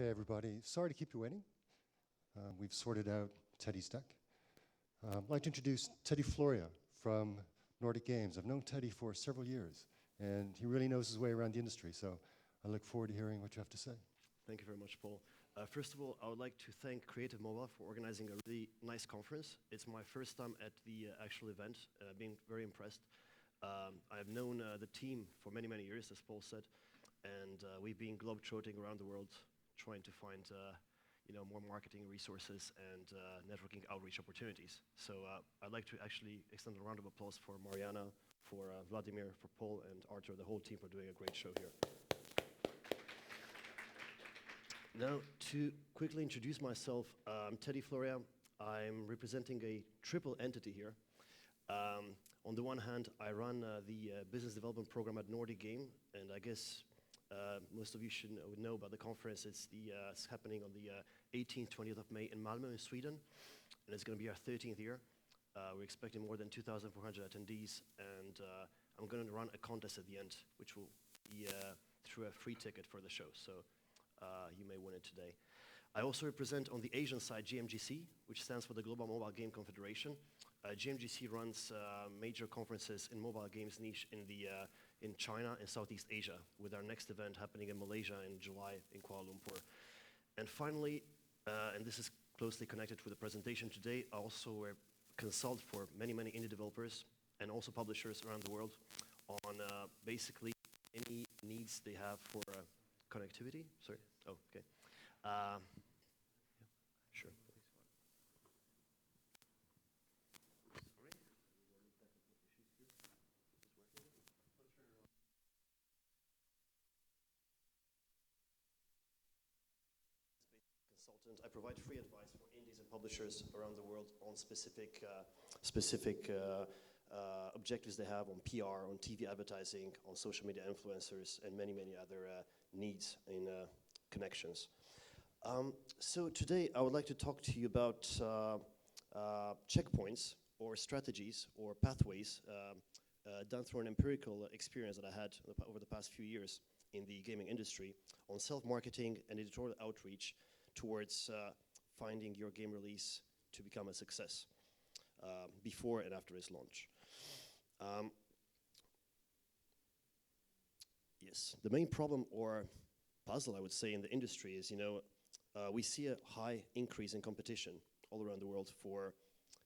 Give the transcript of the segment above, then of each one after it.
Okay, everybody. Sorry to keep you waiting. We've sorted out Teddy's deck. I'd like to introduce Teddy Florea from Nordic Games. I've known Teddy for several years, and he really knows his way around the industry, so I look forward to hearing what you have to say. Thank you very much, Paul. First of all, I would like to thank Creative Mobile for organizing a really nice conference. It's my first time at the actual event, being very impressed. I've known the team for many, many years, as Paul said, and we've been globetrotting around the world trying to find more marketing resources and networking outreach opportunities. So I'd like to actually extend a round of applause for Mariana, for Vladimir, for Paul and Arthur, the whole team for doing a great show here. Now, to quickly introduce myself, I'm Teddy Florea. I'm representing a triple entity here. On the one hand, I run the business development program at Nordic Game, and I guess most of you would know about the conference. It's happening on the 18th, 20th of May in Malmö in Sweden, and it's going to be our 13th year. We're expecting more than 2,400 attendees, and I'm going to run a contest at the end, which will be through a free ticket for the show, so you may win it today. I also represent on the Asian side GMGC, which stands for the Global Mobile Game Confederation. GMGC runs major conferences in mobile games niche in China and Southeast Asia, with our next event happening in Malaysia in July in Kuala Lumpur. And finally, and this is closely connected to the presentation today, I also consult for many, many indie developers and also publishers around the world on basically any needs they have for connectivity. Sorry? Oh, okay. Sure. I provide free advice for indies and publishers around the world on specific objectives they have on PR, on TV advertising, on social media influencers, and many, many other needs in connections. So today I would like to talk to you about checkpoints or strategies or pathways done through an empirical experience that I had over the past few years in the gaming industry on self-marketing and editorial outreach towards finding your game release to become a success before and after its launch. Yes, the main problem or puzzle, I would say, in the industry is, we see a high increase in competition all around the world for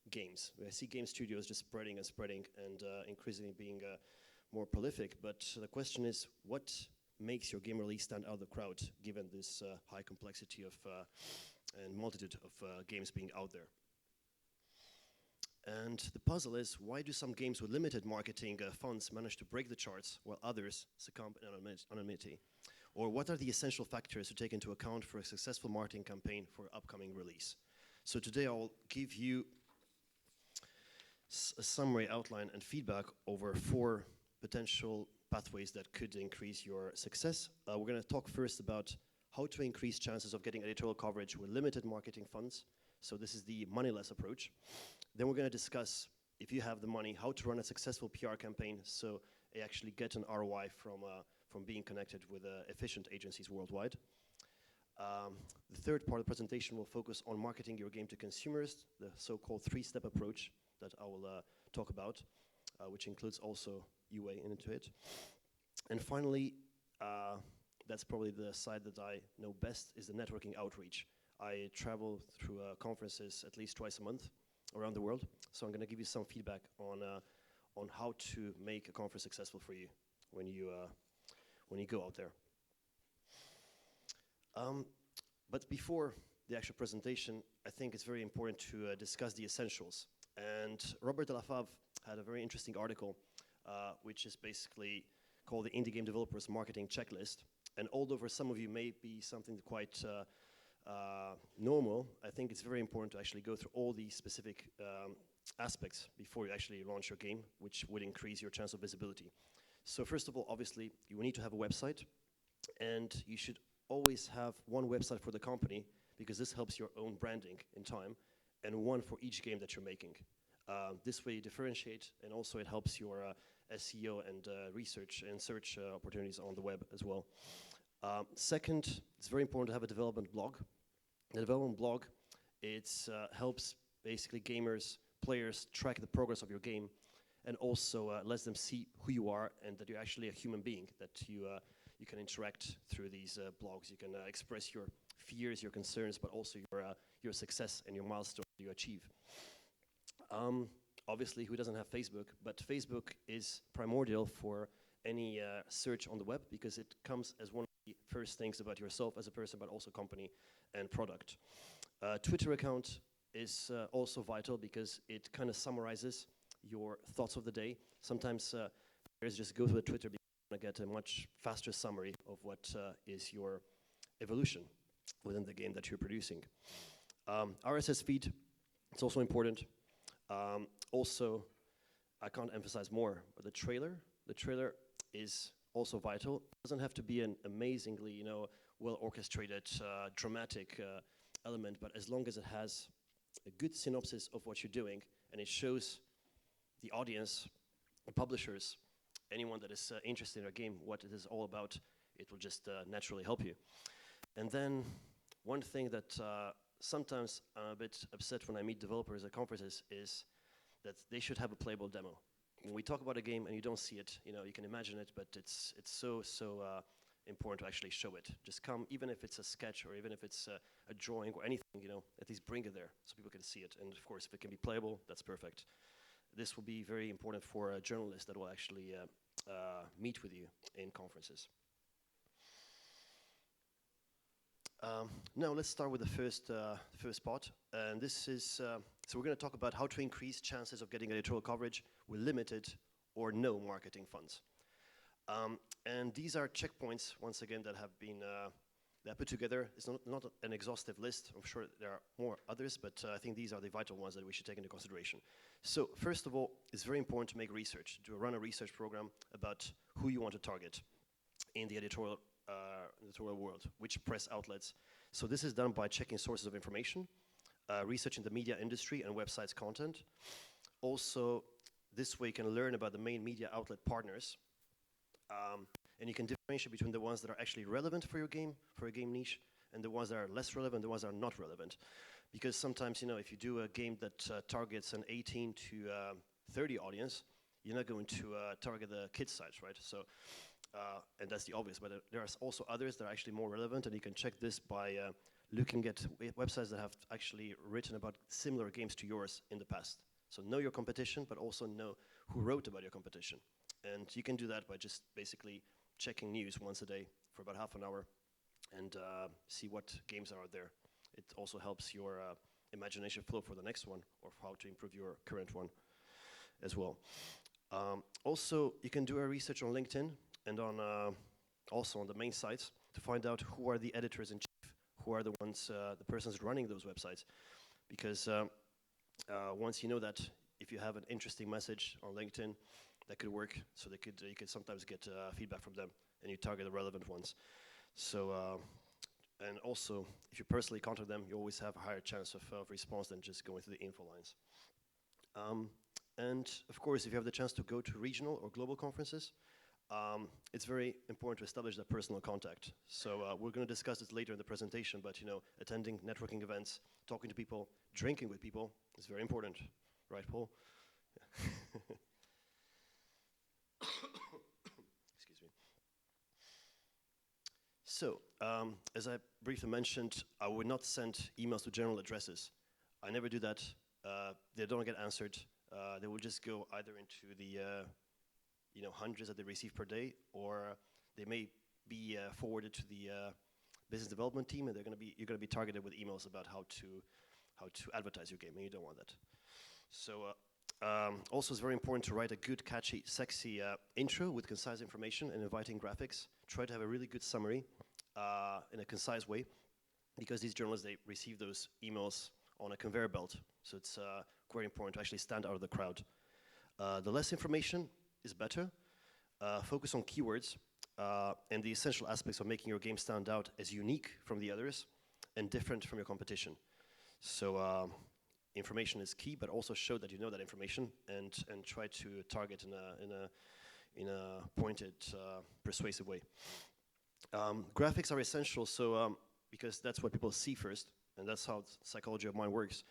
games. I see game studios just spreading and spreading and increasingly being more prolific, but the question is, what makes your game release stand out of the crowd, given this high complexity of and multitude of games being out there? And the puzzle is, why do some games with limited marketing funds manage to break the charts while others succumb in anonymity? Or what are the essential factors to take into account for a successful marketing campaign for upcoming release? So today I'll give you a summary outline and feedback over 4 potential pathways that could increase your success. We're going to talk first about how to increase chances of getting editorial coverage with limited marketing funds. So this is the moneyless approach. Then we're going to discuss, if you have the money, how to run a successful PR campaign so you actually get an ROI from being connected with efficient agencies worldwide. The third part of the presentation will focus on marketing your game to consumers, the so-called 3-step approach that I will talk about, which includes also UA into it. And finally, that's probably the side that I know best, is the networking outreach. I travel through conferences at least twice a month around the world, so I'm going to give you some feedback on how to make a conference successful for you when you go out there. But before the actual presentation, I think it's very important to discuss the essentials. And Robert de la Fave had a very interesting article, which is basically called the Indie Game Developers Marketing Checklist. And although for some of you may be something quite normal, I think it's very important to actually go through all these specific aspects before you actually launch your game, which would increase your chance of visibility. So first of all, obviously, you will need to have a website, and you should always have one website for the company, because this helps your own branding in time, and one for each game that you're making. This way you differentiate, and also it helps your SEO and research and search opportunities on the web as well. Second, it's very important to have a development blog. The development blog, it helps basically gamers, players track the progress of your game, and also lets them see who you are and that you're actually a human being, that you can interact through these blogs. You can express your fears, your concerns, but also your success and your milestones you achieve. Obviously, who doesn't have Facebook? But Facebook is primordial for any search on the web because it comes as one of the first things about yourself as a person, but also company and product. Twitter account is also vital because it kind of summarizes your thoughts of the day. Sometimes players just go to the Twitter because they want to get a much faster summary of what is your evolution within the game that you're producing. RSS feed, it's also important. Also, I can't emphasize more, but the trailer is also vital. It doesn't have to be an amazingly, well orchestrated, dramatic element, but as long as it has a good synopsis of what you're doing and it shows the audience, the publishers, anyone that is interested in a game, what it is all about, it will just naturally help you. And then one thing that sometimes I'm a bit upset when I meet developers at conferences is that they should have a playable demo. When we talk about a game and you don't see it, you can imagine it, but it's so important to actually show it. Just come, even if it's a sketch or even if it's a drawing or anything, at least bring it there so people can see it. And of course, if it can be playable, that's perfect. This will be very important for journalists that will actually meet with you in conferences. Now let's start with the first part, and this is so we're going to talk about how to increase chances of getting editorial coverage with limited or no marketing funds. And these are checkpoints once again that have been put together. It's not an exhaustive list. I'm sure there are more others, but I think these are the vital ones that we should take into consideration. So first of all, it's very important to make research, to run a research program about who you want to target in the editorial world, which press outlets. So this is done by checking sources of information, researching the media industry and websites' content. Also, this way you can learn about the main media outlet partners, and you can differentiate between the ones that are actually relevant for your game niche, and the ones that are less relevant, the ones that are not relevant. Because sometimes, if you do a game that targets an 18 to 30 audience, you're not going to target the kids sites, right? So. And that's the obvious, but there are also others that are actually more relevant, and you can check this by looking at websites that have actually written about similar games to yours in the past. So know your competition, but also know who wrote about your competition. And you can do that by just basically checking news once a day for about half an hour and see what games are out there. It also helps your imagination flow for the next one or how to improve your current one as well. Also, you can do a research on LinkedIn and also on the main sites to find out who are the editors in chief, who are the ones, the persons running those websites. Because once you know that, if you have an interesting message on LinkedIn, that could work. So you could sometimes get feedback from them, and you target the relevant ones. So, and also, if you personally contact them, you always have a higher chance of response than just going through the info lines. And of course, if you have the chance to go to regional or global conferences, it's very important to establish that personal contact. So we're going to discuss this later in the presentation, but attending networking events, talking to people, drinking with people is very important, right, Paul? Excuse me. So, as I briefly mentioned, I would not send emails to general addresses. I never do that. They don't get answered. They will just go either into the hundreds that they receive per day, or they may be forwarded to the business development team, and you're gonna be targeted with emails about how to advertise your game, and you don't want that. So also it's very important to write a good, catchy, sexy intro with concise information and inviting graphics. Try to have a really good summary in a concise way, because these journalists, they receive those emails on a conveyor belt, so it's quite important to actually stand out of the crowd. The less information is better. Focus on keywords and the essential aspects of making your game stand out as unique from the others and different from your competition. So information is key, but also show that you know that information and try to target in a pointed, persuasive way. Graphics are essential, so because that's what people see first, and that's how psychology of mind works.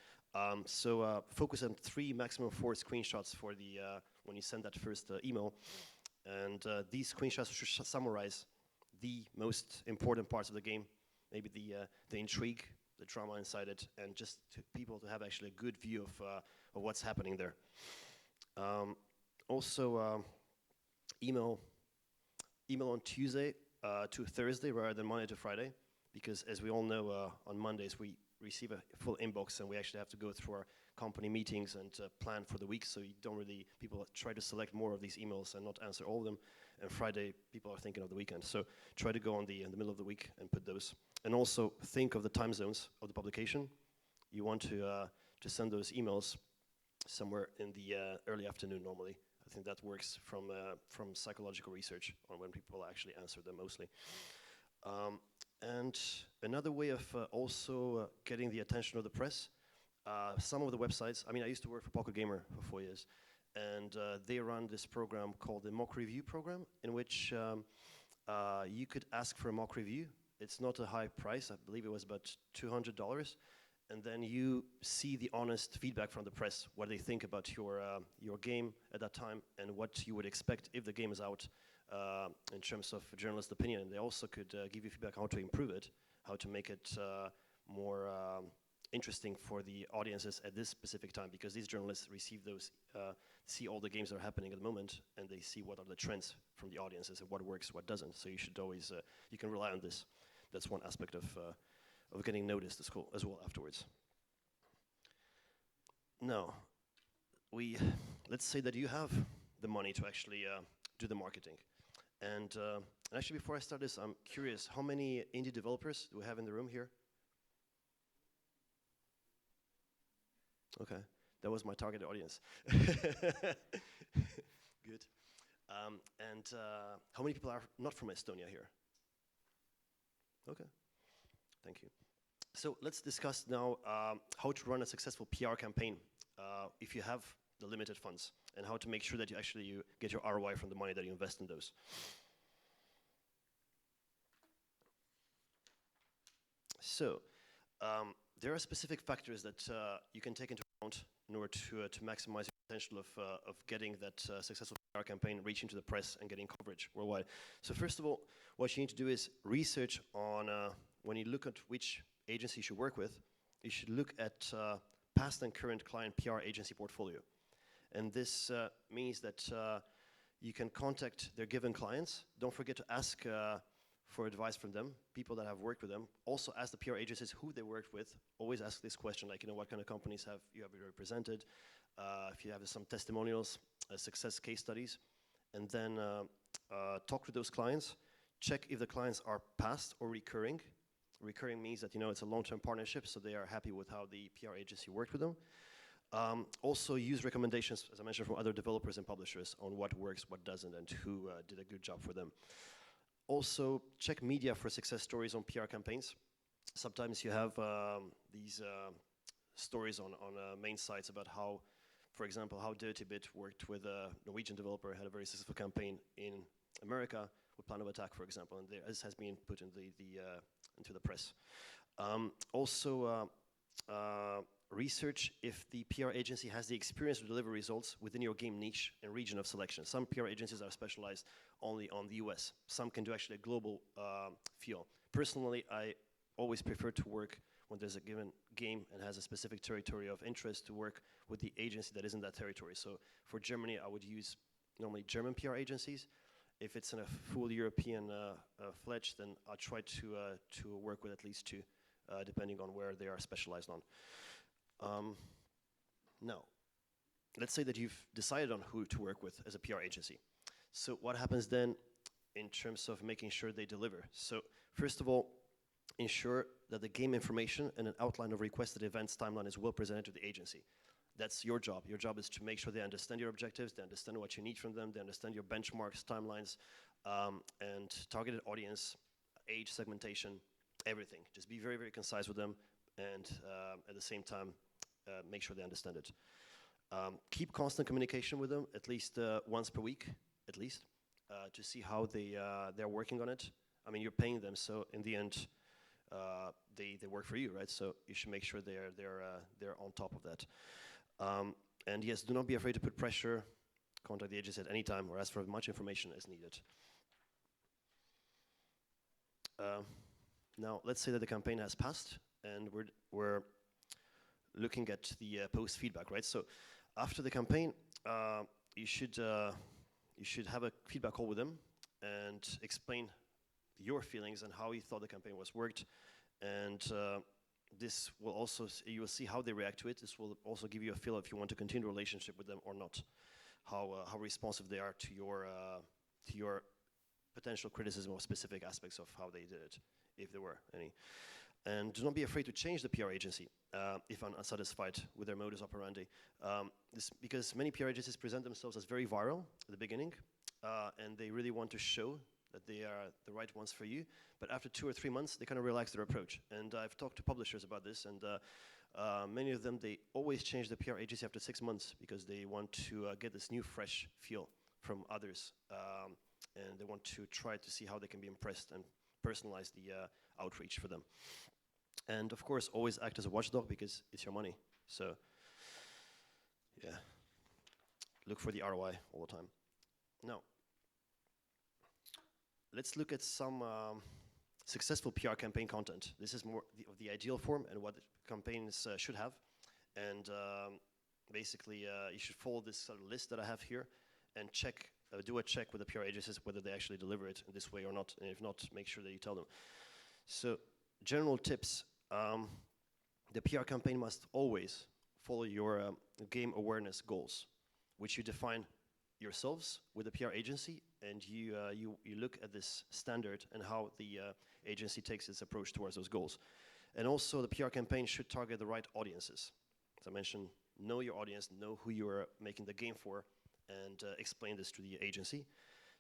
Focus on 3, maximum 4 screenshots for the when you send that first email, and these screenshots should summarize the most important parts of the game, maybe the intrigue, the drama inside it, and just people to have actually a good view of what's happening there. Email on Tuesday to Thursday rather than Monday to Friday, because as we all know, on Mondays we receive a full inbox and we actually have to go through our company meetings and plan for the week, so you don't really, people try to select more of these emails and not answer all of them, and Friday people are thinking of the weekend, so try to go in the middle of the week and put those. And also think of the time zones of the publication. You want to send those emails somewhere in the early afternoon normally. I think that works from psychological research on when people actually answer them mostly. And another way of also getting the attention of the press, some of the websites, I mean, I used to work for Pocket Gamer for 4 years, and they run this program called the mock review program, in which you could ask for a mock review. It's not a high price, I believe it was about $200, and then you see the honest feedback from the press, what they think about your game at that time, and what you would expect if the game is out in terms of journalist opinion. They also could give you feedback how to improve it, how to make it more interesting for the audiences at this specific time, because these journalists receive those, see all the games that are happening at the moment, and they see what are the trends from the audiences and what works, what doesn't. So you should always, you can rely on this. That's one aspect of getting noticed as well afterwards. Now, let's say that you have the money to actually do the marketing. And actually, before I start this, I'm curious, how many indie developers do we have in the room here? Okay, that was my target audience. Good. And how many people are not from Estonia here? Okay, thank you. So let's discuss now how to run a successful PR campaign if you have the limited funds, and how to make sure that you get your ROI from the money that you invest in those. So there are specific factors that you can take into account in order to maximize the potential of getting that successful PR campaign reaching to the press and getting coverage worldwide. So first of all, what you need to do is research on, when you look at which agency you should work with, you should look at past and current client PR agency portfolio. And this means that you can contact their given clients. Don't forget to ask for advice from them, people that have worked with them. Also ask the PR agencies who they worked with. Always ask this question, like, what kind of companies have you represented? If you have some testimonials, success case studies. And then talk to those clients. Check if the clients are past or recurring. Recurring means that it's a long-term partnership, so they are happy with how the PR agency worked with them. Also use recommendations, as I mentioned, from other developers and publishers on what works, what doesn't, and who did a good job for them. Also check media for success stories on PR campaigns. Sometimes you have these stories on main sites about how, for example, how Dirty Bit worked with a Norwegian developer, had a very successful campaign in America with Plan of Attack, for example, and this has been put in into the press. Research if the PR agency has the experience to deliver results within your game niche and region of selection. Some PR agencies are specialized only on the US. Some can do actually a global feel. Personally, I always prefer to work when there's a given game and has a specific territory of interest, to work with the agency that is in that territory. So for Germany, I would use normally German PR agencies. If it's in a full European fledged, then I'll try to work with at least 2, depending on where they are specialized on. Now, let's say that you've decided on who to work with as a PR agency. So what happens then in terms of making sure they deliver? So first of all, ensure that the game information and an outline of requested events timeline is well presented to the agency. That's your job. Your job is to make sure they understand your objectives, they understand what you need from them, they understand your benchmarks, timelines, and targeted audience, age segmentation, everything. Just be very, very concise with them, and at the same time, make sure they understand it. Keep constant communication with them, at least once per week, at least, to see how they're working on it. I mean, you're paying them, so in the end, they work for you, right? So you should make sure they're on top of that. And yes, do not be afraid to put pressure. Contact the agency at any time or ask for as much information as needed. Now, let's say that the campaign has passed, and we're looking at the post feedback, right? So after the campaign, you should have a feedback call with them and explain your feelings and how you thought the campaign was worked. And this will also, you will see how they react to it. This will also give you a feel if you want to continue a relationship with them or not. How responsive they are to your potential criticism of specific aspects of how they did it, if there were any. And do not be afraid to change the PR agency if unsatisfied with their modus operandi. Because many PR agencies present themselves as very viral at the beginning, and they really want to show that they are the right ones for you. But after 2 or 3 months, they kind of relax their approach. And I've talked to publishers about this, and many of them, they always change the PR agency after 6 months because they want to get this new, fresh feel from others. And they want to try to see how they can be impressed and personalize the outreach for them. And of course, always act as a watchdog because it's your money. So, yeah, look for the ROI all the time. Now, let's look at some successful PR campaign content. This is more of the ideal form and what campaigns should have. And basically, you should follow this sort of list that I have here and check, do a check with the PR agencies whether they actually deliver it in this way or not. And if not, make sure that you tell them. So, general tips. The PR campaign must always follow your game awareness goals, which you define yourselves with the PR agency, and you look at this standard and how the agency takes its approach towards those goals. And also, the PR campaign should target the right audiences. As I mentioned, know your audience, know who you are making the game for, and explain this to the agency.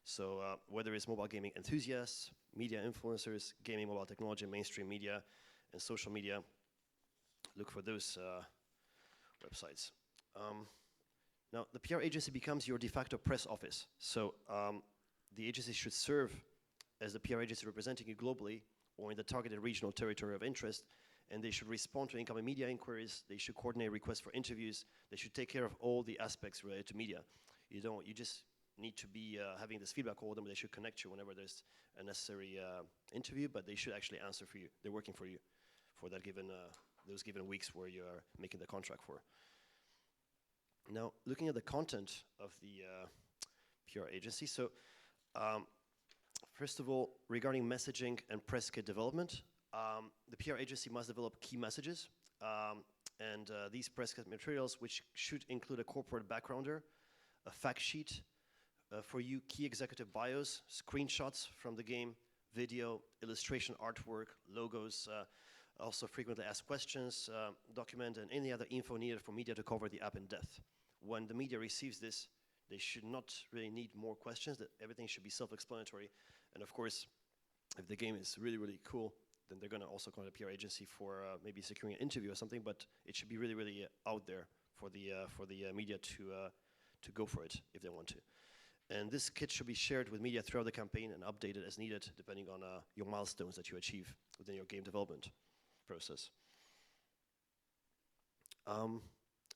So whether it's mobile gaming enthusiasts, media influencers, gaming, mobile technology, mainstream media, and social media, look for those websites. Now, the PR agency becomes your de facto press office. So the agency should serve as the PR agency representing you globally or in the targeted regional territory of interest, and they should respond to incoming media inquiries, they should coordinate requests for interviews, they should take care of all the aspects related to media. You just need to be having this feedback call with them, they should connect you whenever there's a necessary interview, but they should actually answer for you. They're working for you for that given, those given weeks where you are making the contract for. Now, looking at the content of the PR agency, so first of all, regarding messaging and press kit development, the PR agency must develop key messages, and these press kit materials, which should include a corporate backgrounder, a fact sheet, for you, key executive bios, screenshots from the game, video, illustration artwork, logos, also frequently asked questions, document, and any other info needed for media to cover the app in depth. When the media receives this, they should not really need more questions, that everything should be self-explanatory. And of course, if the game is really, really cool, then they're gonna also contact a PR agency for maybe securing an interview or something, but it should be really, really out there for the media to go for it if they want to. And this kit should be shared with media throughout the campaign and updated as needed, depending on your milestones that you achieve within your game development process.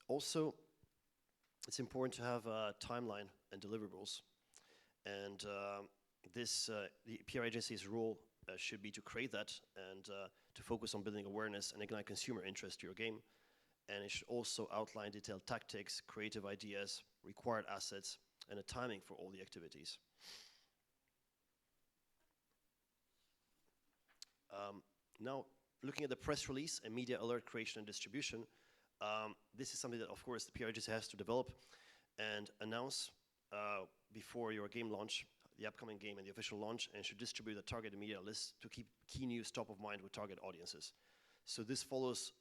Also, it's important to have a timeline and deliverables. And the PR agency's role should be to create that and to focus on building awareness and ignite consumer interest to your game. And it should also outline detailed tactics, creative ideas, required assets, and a timing for all the activities. Now, looking at the press release and media alert creation and distribution, this is something that, of course, the PR agency has to develop and announce before your game launch, the upcoming game and the official launch, and should distribute a targeted media list to keep key news top of mind with target audiences. So this follows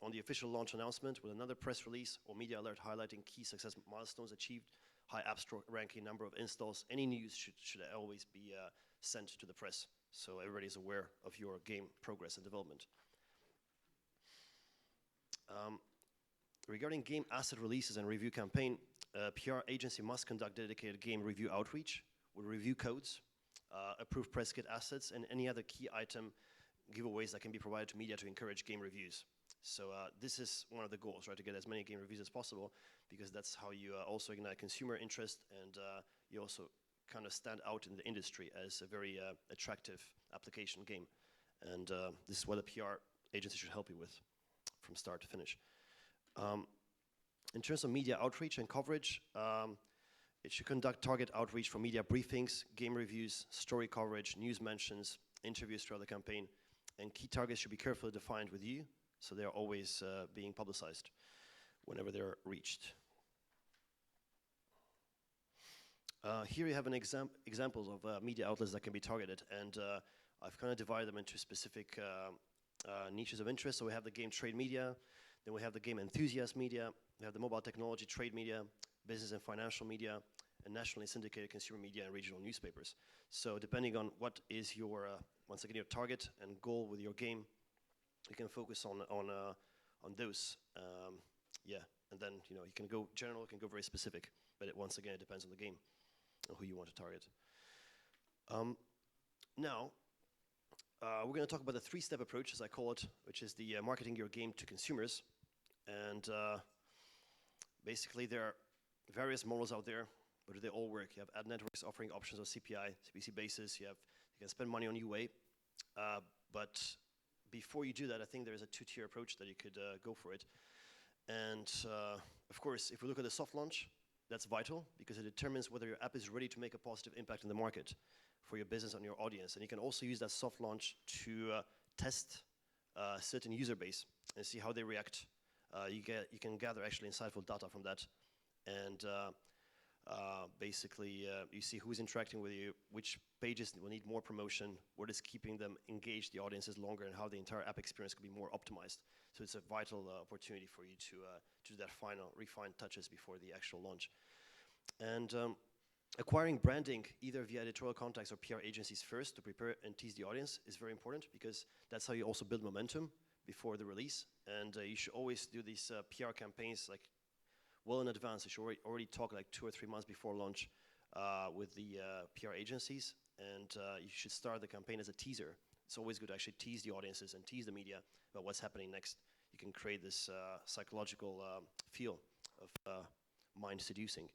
on the official launch announcement with another press release or media alert highlighting key success milestones achieved, high app store ranking, number of installs. Any news should always be sent to the press, so everybody is aware of your game progress and development. Regarding game asset releases and review campaign, PR agency must conduct dedicated game review outreach with review codes approved press kit assets, and any other key item giveaways that can be provided to media to encourage game reviews. So this is one of the goals, right? To get as many game reviews as possible, because that's how you also ignite consumer interest, and you also kind of stand out in the industry as a very attractive application game. And this is what a PR agency should help you with from start to finish. In terms of media outreach and coverage, it should conduct target outreach for media briefings, game reviews, story coverage, news mentions, interviews throughout the campaign, and key targets should be carefully defined with you, so they're always being publicized whenever they're reached. Here you have an examples of media outlets that can be targeted, and I've kind of divided them into specific niches of interest. So we have the game trade media, then we have the game enthusiast media, we have the mobile technology trade media, business and financial media, and nationally syndicated consumer media and regional newspapers. So depending on what is your, once again, your target and goal with your game, you can focus on those. Yeah, and then you can go general, you can go very specific, but once again, it depends on the game and who you want to target. Now, we're going to talk about the three-step approach, as I call it, which is the marketing your game to consumers. And basically, there are various models out there, but they all work. You have ad networks offering options on CPI, CPC basis. You can spend money on UA, but before you do that, I think there's a two-tier approach that you could go for it. And of course, if we look at the soft launch, that's vital because it determines whether your app is ready to make a positive impact in the market for your business and your audience. And you can also use that soft launch to test a certain user base and see how they react. You can gather actually insightful data from that, and basically you see who's interacting with you, which pages will need more promotion, what is keeping them engaged, the audiences longer, and how the entire app experience could be more optimized. So it's a vital opportunity for you to do that final refined touches before the actual launch. And acquiring branding either via editorial contacts or PR agencies first to prepare and tease the audience is very important, because that's how you also build momentum before the release. And you should always do these PR campaigns like well in advance. You should already talk like 2 or 3 months before launch with the PR agencies, and you should start the campaign as a teaser. It's always good to actually tease the audiences and tease the media about what's happening next. You can create this psychological feel of mind seducing.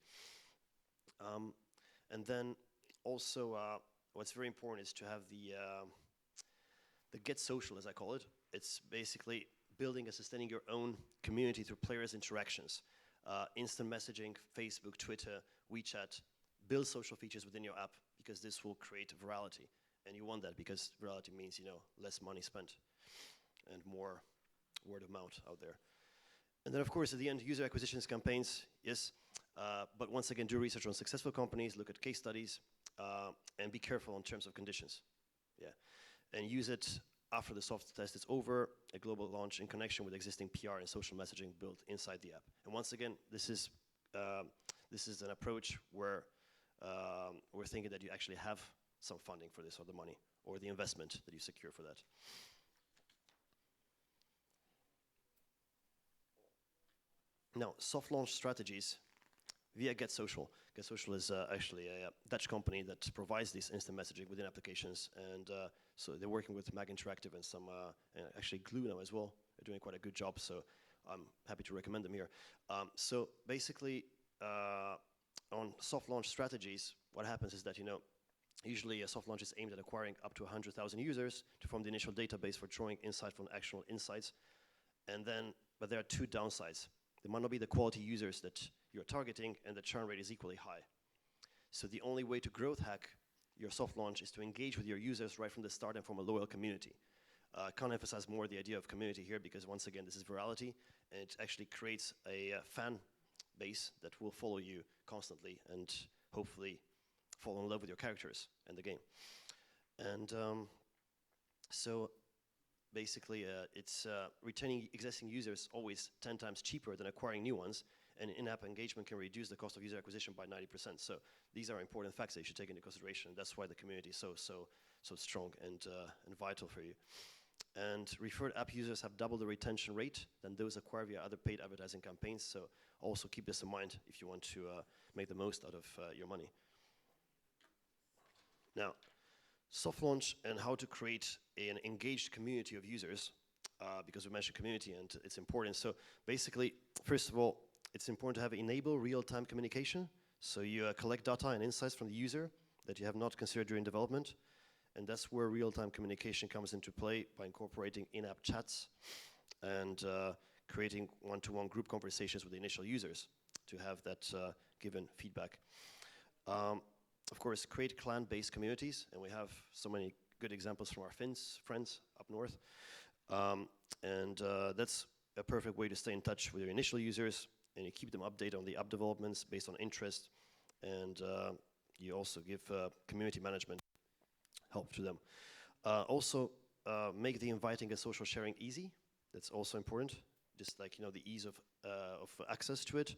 And then also what's very important is to have the get social, as I call it. It's basically building and sustaining your own community through players' interactions. Instant messaging, Facebook, Twitter, WeChat. Build social features within your app, because this will create virality. And you want that because virality means less money spent and more word of mouth out there. And then of course at the end, user acquisitions campaigns, yes. But once again, do research on successful companies, look at case studies, and be careful in terms of conditions. Yeah, and use it after the soft test is over, a global launch in connection with existing PR and social messaging built inside the app. And once again, this is an approach where we're thinking that you actually have some funding for this, or the money, or the investment that you secure for that. Now, soft launch strategies via Get Social. Get Social is actually a Dutch company that provides this instant messaging within applications, and so they're working with Mag Interactive and some, actually Glue now as well. They're doing quite a good job, so I'm happy to recommend them here. So basically, on soft launch strategies, what happens is that, usually a soft launch is aimed at acquiring up to 100,000 users to form the initial database for drawing insightful and actionable insights. And then, but there are two downsides. There might not be the quality users that you're targeting, and the churn rate is equally high. So the only way to growth hack your soft launch is to engage with your users right from the start and form a loyal community. I can't emphasize more the idea of community here, because once again, this is virality, and it actually creates a fan base that will follow you constantly and hopefully fall in love with your characters and the game. And so basically, it's retaining existing users always 10 times cheaper than acquiring new ones, and in-app engagement can reduce the cost of user acquisition by 90%. So these are important facts that you should take into consideration. That's why the community is so strong and vital for you. And referred app users have double the retention rate than those acquired via other paid advertising campaigns. So also keep this in mind if you want to make the most out of your money. Now, soft launch and how to create an engaged community of users, because we mentioned community and it's important. So basically, first of all, it's important to have enable real-time communication. So you collect data and insights from the user that you have not considered during development. And that's where real-time communication comes into play by incorporating in-app chats and creating one-to-one group conversations with the initial users to have that given feedback. Of course, create clan-based communities, and we have so many good examples from our friends up north. That's a perfect way to stay in touch with your initial users, and you keep them updated on the app developments based on interest, and you also give community management help to them. Also, make the inviting and social sharing easy. That's also important, just like the ease of access to it.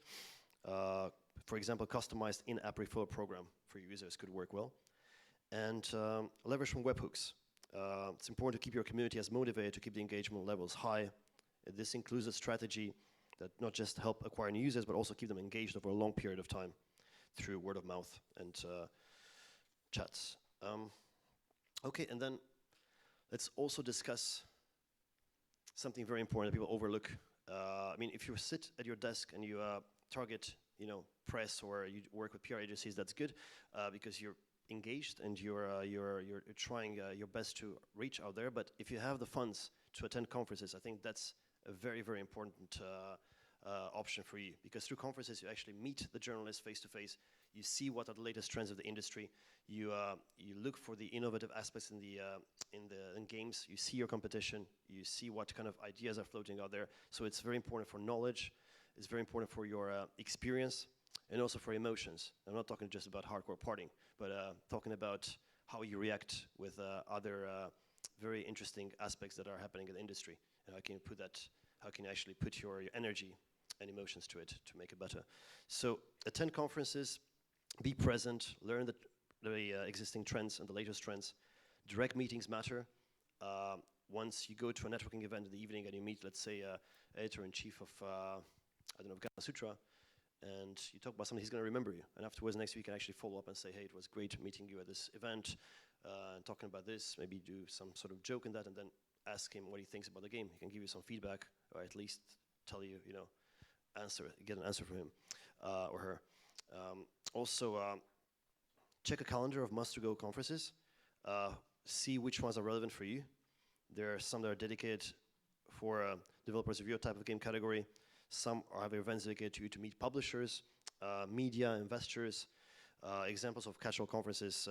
For example, customized in-app referral program for users could work well. And leverage from webhooks. It's important to keep your community as motivated to keep the engagement levels high. This includes a strategy that not just help acquire new users, but also keep them engaged over a long period of time through word of mouth and chats. Okay, and then let's also discuss something very important that people overlook. I mean, if you sit at your desk and you target, press, or you work with PR agencies, that's good because you're engaged and you're trying your best to reach out there. But if you have the funds to attend conferences, I think that's a very, very important option for you, because through conferences you actually meet the journalists face to face. You see what are the latest trends of the industry. You look for the innovative aspects in games. You see your competition. You see what kind of ideas are floating out there. So it's very important for knowledge. It's very important for your experience and also for emotions. I'm not talking just about hardcore partying, but talking about how you react with other very interesting aspects that are happening in the industry, and how can you actually put your energy and emotions to it to make it better. So attend conferences, be present, learn the existing trends and the latest trends. Direct meetings matter. Once you go to a networking event in the evening and you meet, let's say, editor-in-chief of, Gamma Sutra, and you talk about something, he's going to remember you. And afterwards, next week, you can actually follow up and say, hey, it was great meeting you at this event, and talking about this, maybe do some sort of joke in that, and then ask him what he thinks about the game. He can give you some feedback, or at least tell you, get an answer from him or her. Also, check a calendar of must-to-go conferences. See which ones are relevant for you. There are some that are dedicated for developers of your type of game category. Some have events dedicated to you to meet publishers, media, investors. Examples of casual conferences,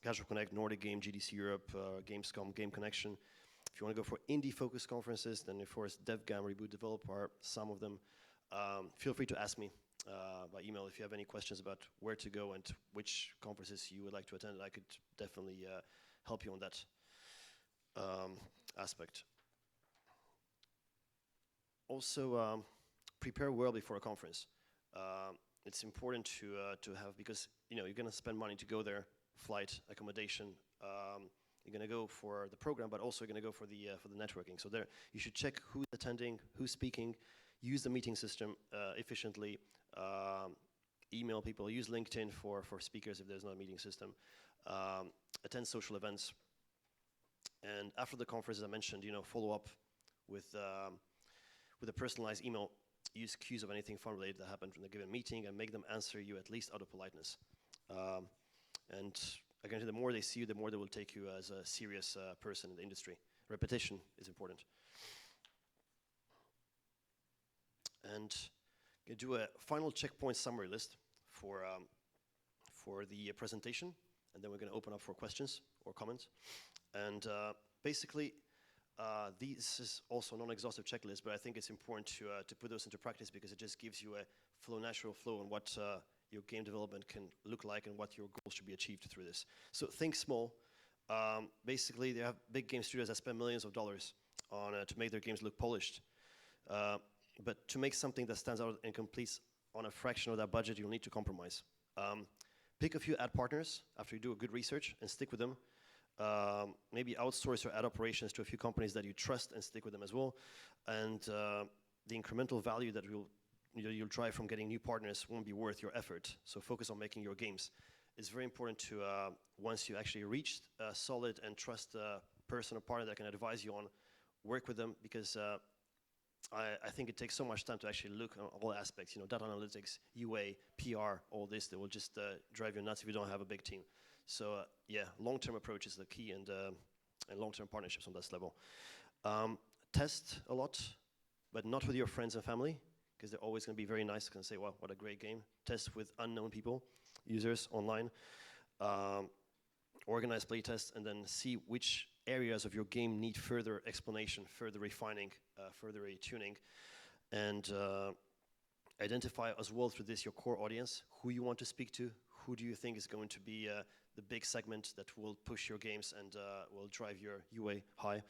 Casual Connect, Nordic Game, GDC Europe, Gamescom, Game Connection. If you want to go for indie-focused conferences, then of course DevGam, Reboot, Develop are some of them. Feel free to ask me by email if you have any questions about where to go and which conferences you would like to attend. I could definitely help you on that aspect. Also, prepare well before a conference. It's important to have, because you're going to spend money to go there, flight, accommodation. You're going to go for the program, but also you're going to go for the networking. So there, you should check who's attending, who's speaking. Use the meeting system efficiently. Email people. Use LinkedIn for speakers if there's not a meeting system. Attend social events. And after the conference, as I mentioned, follow up with a personalized email. Use cues of anything fun related that happened from the given meeting, and make them answer you at least out of politeness. And again, the more they see you, the more they will take you as a serious person in the industry. Repetition is important. And you do a final checkpoint summary list for the presentation, and then we're going to open up for questions or comments. And basically, this is also a non-exhaustive checklist, but I think it's important to put those into practice, because it just gives you a natural flow on what your game development can look like and what your goals should be achieved through this. So think small. Basically, they have big game studios that spend millions of dollars on to make their games look polished. But to make something that stands out and completes on a fraction of that budget, you'll need to compromise. Pick a few ad partners after you do a good research and stick with them. Maybe outsource your ad operations to a few companies that you trust and stick with them as well. And the incremental value that you'll drive from getting new partners won't be worth your effort. So focus on making your games. it's very important to, once you actually reach a solid and trust person or partner that can advise you on, work with them, because I think it takes so much time to actually look at all aspects, data analytics, UA, PR, all this, that will just drive you nuts if you don't have a big team. So yeah, long-term approach is the key, and long-term partnerships on this level. Test a lot, but not with your friends and family, because they're always going to be very nice and say, wow, what a great game. Test with unknown people, users online. Organize playtests, and then see which areas of your game need further explanation, further refining, further tuning, and identify as well through this your core audience, who you want to speak to, who do you think is going to be the big segment that will push your games and will drive your UA high.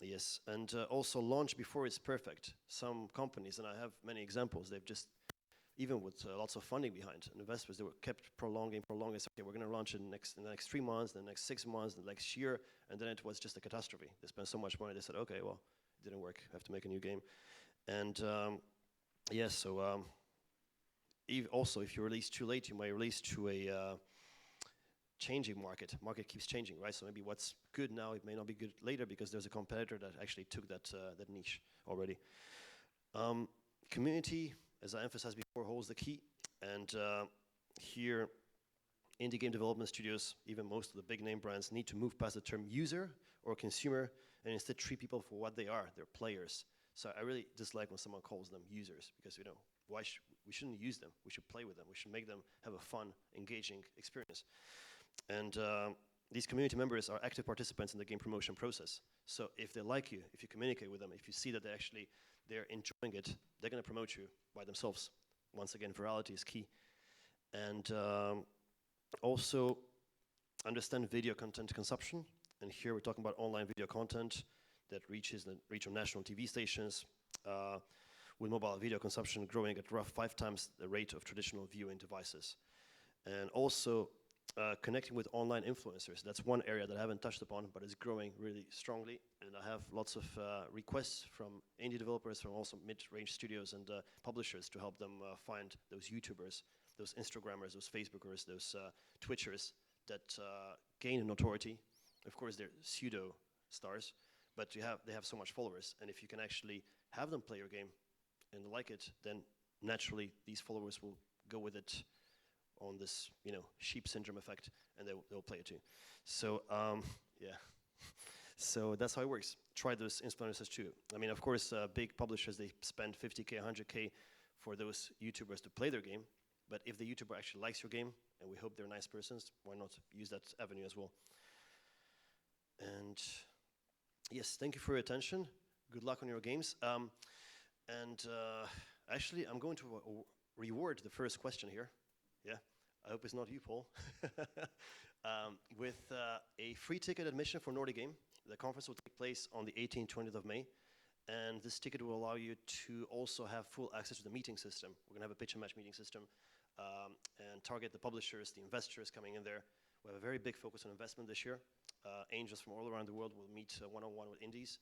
Yes, and also launch before it's perfect. Some companies, and I have many examples, they've just, even with lots of funding behind, investors, they were kept prolonging. It's okay, we're going to launch it in the next 3 months, the next 6 months, the next year, and then it was just a catastrophe. They spent so much money, they said, okay, well, it didn't work, I have to make a new game. And yes, so also if you release too late, you might release to a changing market. Market keeps changing, right? So maybe what's good now, it may not be good later, because there's a competitor that actually took that niche already. Community, as I emphasized before, holds the key. And here, indie game development studios, even most of the big name brands, need to move past the term user or consumer and instead treat people for what they are. They're players. So I really dislike when someone calls them users, because we shouldn't use them. We should play with them. We should make them have a fun, engaging experience. And these community members are active participants in the game promotion process. So if they like you, if you communicate with them, if you see that they're enjoying it, they're going to promote you by themselves. Once again, virality is key. And also understand video content consumption. And here we're talking about online video content that reaches the reach of national TV stations, with mobile video consumption growing at rough 5 times the rate of traditional viewing devices. And also connecting with online influencers. That's one area that I haven't touched upon, but is growing really strongly. And I have lots of requests from indie developers, from also mid-range studios and publishers to help them find those YouTubers, those Instagrammers, those Facebookers, those Twitchers that gain notoriety. Of course, they're pseudo stars, but they have so much followers. And if you can actually have them play your game and like it, then naturally these followers will go with it on this, sheep syndrome effect, and they'll play it too. So yeah, so that's how it works. Try those influencers too. I mean, of course, big publishers, they spend 50K, 100K for those YouTubers to play their game. But if the YouTuber actually likes your game, and we hope they're nice persons, why not use that avenue as well? And yes, thank you for your attention. Good luck on your games. Actually, I'm going to reward the first question here. Yeah, I hope it's not you, Paul. With a free ticket admission for Nordic Game. The conference will take place on the 18th, 20th of May. And this ticket will allow you to also have full access to the meeting system. We're going to have a pitch and match meeting system and target the publishers, the investors coming in there. We have a very big focus on investment this year. Angels from all around the world will meet one-on-one with indies.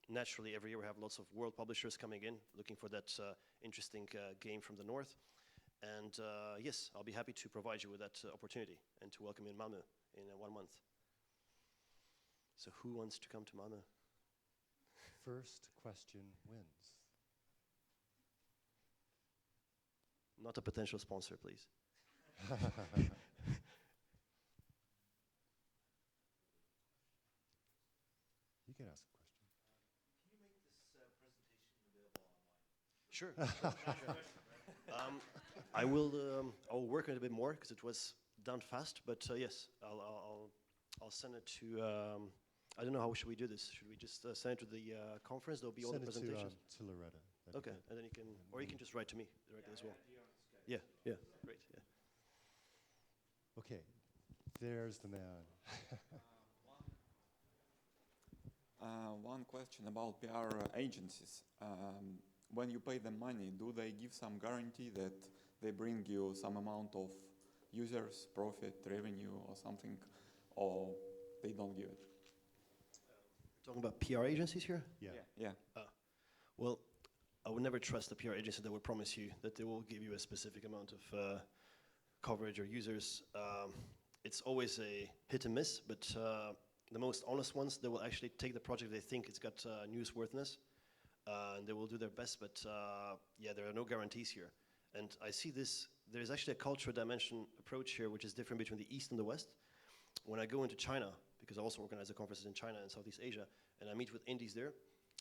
Naturally, every year we have lots of world publishers coming in, looking for that interesting game from the north. And yes, I'll be happy to provide you with that opportunity and to welcome you in Malmö in 1 month. So who wants to come to Malmö? First question wins. Not a potential sponsor, please. You can ask a question. Can you make this presentation available online? Sure. I will work on it a bit more because it was done fast. But yes, I'll send it to. I don't know, how should we do this? Should we just send it to the conference? There'll be all the presentations. To Loretta. Okay, and then you can, or you can just write to me directly as well. Yeah, great, yeah. Okay, there's the man. One question about PR agencies. When you pay them money, do they give some guarantee that they bring you some amount of users, profit, revenue, or something, or they don't give it? Talking about PR agencies here? Yeah. Well, I would never trust a PR agency that would promise you that they will give you a specific amount of coverage or users, it's always a hit and miss, but the most honest ones, they will actually take the project they think it's got newsworthiness, and they will do their best, but yeah, there are no guarantees here. And I see this, there's actually a cultural dimension approach here, which is different between the East and the West. When I go into China, because I also organize the conferences in China and Southeast Asia, and I meet with indies there,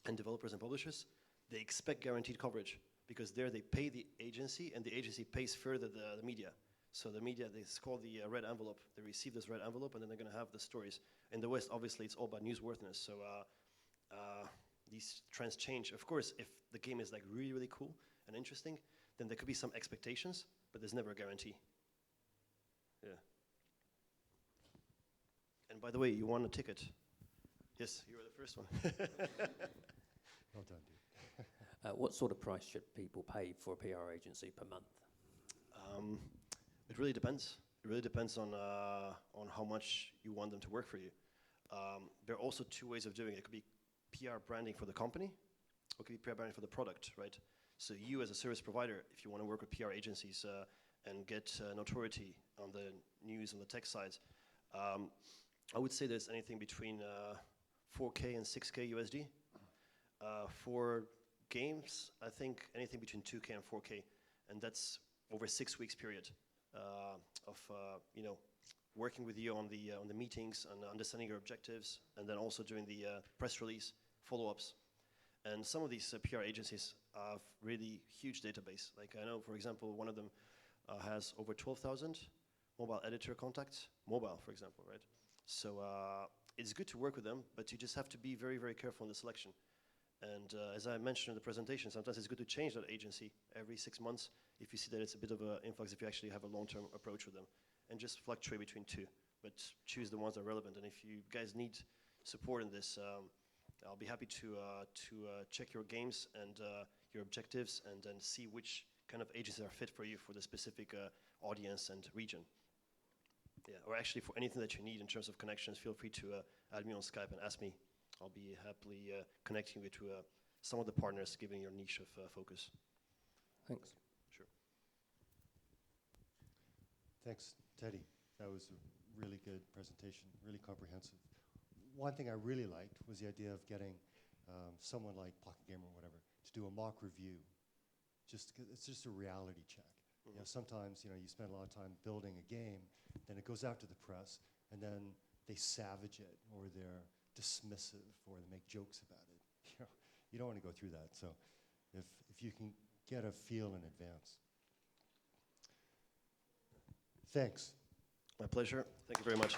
and developers and publishers, they expect guaranteed coverage, because there they pay the agency, and the agency pays further the media. So the media, it's called the red envelope. They receive this red envelope, and then they're going to have the stories. In the West, obviously, it's all about newsworthiness. So these trends change. Of course, if the game is like really, really cool and interesting, then there could be some expectations, but there's never a guarantee. Yeah. And by the way, you won a ticket. Yes, you were the first one. Well done, dude. What sort of price should people pay for a PR agency per month? It really depends. It really depends on how much you want them to work for you. There are also two ways of doing it. It could be PR branding for the company, or it could be PR branding for the product, right? So you as a service provider, if you want to work with PR agencies and get notoriety on the news, on the tech sides, I would say there's anything between 4K and 6K USD. For games, I think anything between 2K and 4K, and that's over a 6 weeks period of working with you on the meetings and understanding your objectives, and then also doing the press release follow-ups. And some of these PR agencies have really huge database. Like I know, for example, one of them has over 12,000 mobile editor contacts, mobile, for example, right? So it's good to work with them, but you just have to be very, very careful in the selection. And as I mentioned in the presentation, sometimes it's good to change that agency every 6 months if you see that it's a bit of an influx, if you actually have a long-term approach with them, and just fluctuate between two, but choose the ones that are relevant. And if you guys need support in this, I'll be happy to check your games and your objectives, and then see which kind of agencies are fit for you for the specific audience and region. Yeah, or actually for anything that you need in terms of connections, feel free to add me on Skype and ask me. I'll be happily connecting you to some of the partners, given your niche of focus. Thanks. Sure. Thanks, Teddy. That was a really good presentation, really comprehensive. One thing I really liked was the idea of getting someone like Pocket Gamer or whatever to do a mock review. It's just a reality check. You know, sometimes you spend a lot of time building a game, then it goes out to the press, and then they savage it, or they're dismissive, or they make jokes about it. You don't want to go through that. So if you can get a feel in advance. Thanks. My pleasure. Thank you very much.